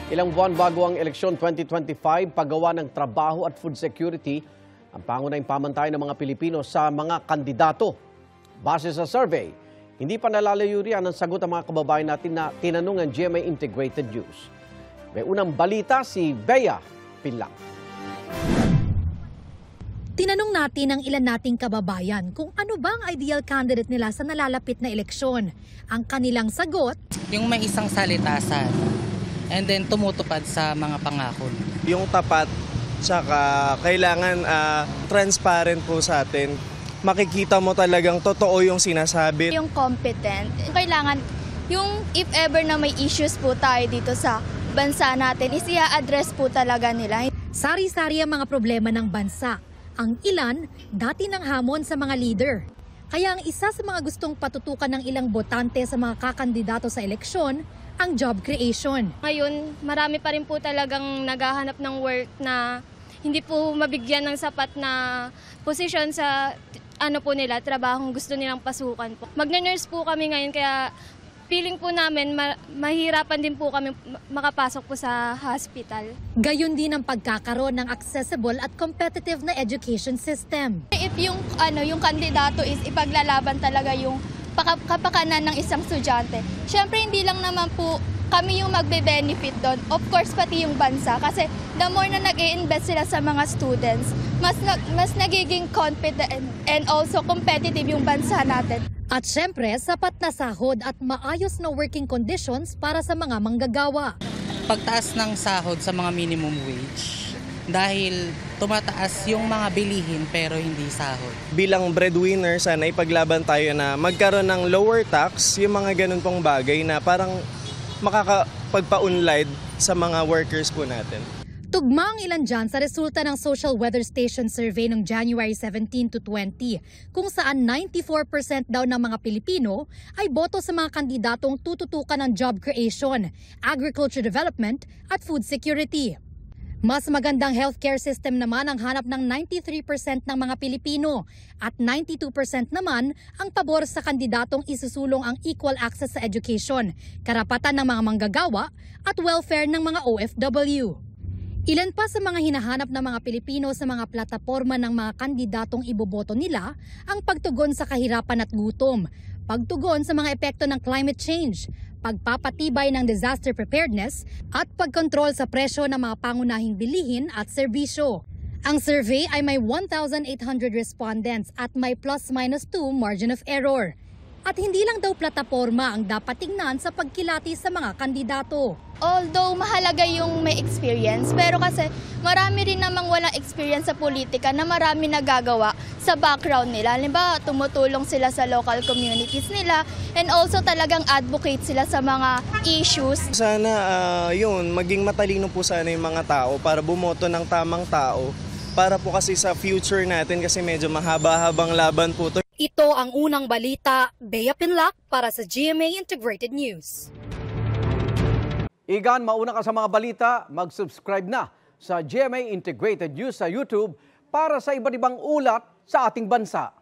Ilang buwan bago ang eleksyon 2025, paggawa ng trabaho at food security ang pangunahing pamantayan ng mga Pilipino sa mga kandidato. Base sa survey, hindi pa nalalayurian ang sagot ng mga kababayan natin na tinanong ang GMA Integrated News. May unang balita si Bea Pinlang. Tinanong natin ang ilan nating kababayan kung ano bang ideal candidate nila sa nalalapit na eleksyon. Ang kanilang sagot, yung may isang salita and then tumutupad sa mga pangako. Yung tapat, tsaka kailangan transparent po sa atin. Makikita mo talagang totoo yung sinasabi. Yung competent, kailangan yung if ever na may issues po tayo dito sa bansa natin, is i-address po talaga nila. Sari-sari ang mga problema ng bansa. Ang ilan, dati ng hamon sa mga leader. Kaya ang isa sa mga gustong patutukan ng ilang botante sa mga kakandidato sa eleksyon, ang job creation. Ngayon, marami pa rin po talagang naghahanap ng work na hindi po mabigyan ng sapat na posisyon sa nila, trabahong gusto nilang pasukan po. Magne-nurse po kami ngayon kaya feeling po namin mahirapan din po kami makapasok po sa hospital. Gayon din ang pagkakaroon ng accessible at competitive na education system. If yung kandidato is ipaglalaban talaga yung kapakanan ng isang estudyante, syempre hindi lang naman po kami yung magbe-benefit doon. Of course, pati yung bansa. Kasi the more na nag-i-invest sila sa mga students, mas nagiging confident and also competitive yung bansa natin. At syempre, sapat na sahod at maayos na working conditions para sa mga manggagawa. Pagtaas ng sahod sa mga minimum wage dahil tumataas yung mga bilihin pero hindi sahod. Bilang breadwinner, sana ipaglaban tayo na magkaroon ng lower tax, yung mga ganun pong bagay na parang makakapagpa-unlide sa mga workers po natin. Tugma ang ilan dyan sa resulta ng Social Weather Station Survey noong January 17 to 20, kung saan 94% daw ng mga Pilipino ay boto sa mga kandidatong tututukan ng job creation, agriculture development at food security. Mas magandang healthcare system naman ang hanap ng 93% ng mga Pilipino at 92% naman ang pabor sa kandidatong isusulong ang equal access sa education, karapatan ng mga manggagawa at welfare ng mga OFW. Ilan pa sa mga hinahanap ng mga Pilipino sa mga plataporma ng mga kandidatong iboboto nila ang pagtugon sa kahirapan at gutom, pagtugon sa mga epekto ng climate change, pagpapatibay ng disaster preparedness at pagkontrol sa presyo ng mga pangunahing bilihin at serbisyo. Ang survey ay may 1,800 respondents at may plus-2 margin of error. At hindi lang daw plataporma ang dapat tingnan sa pagkilati sa mga kandidato. Although mahalaga yung may experience, pero kasi marami rin namang walang experience sa politika na marami nagagawa sa background nila. Halimbawa, tumutulong sila sa local communities nila and also talagang advocate sila sa mga issues. Sana maging matalino po sana yung mga tao para bumoto ng tamang tao para po kasi sa future natin kasi medyo mahaba-habang laban po to. Ito ang unang balita, Bea Pinlang para sa GMA Integrated News. Igan, mauna ka sa mga balita, mag-subscribe na sa GMA Integrated News sa YouTube para sa iba't ibang ulat sa ating bansa.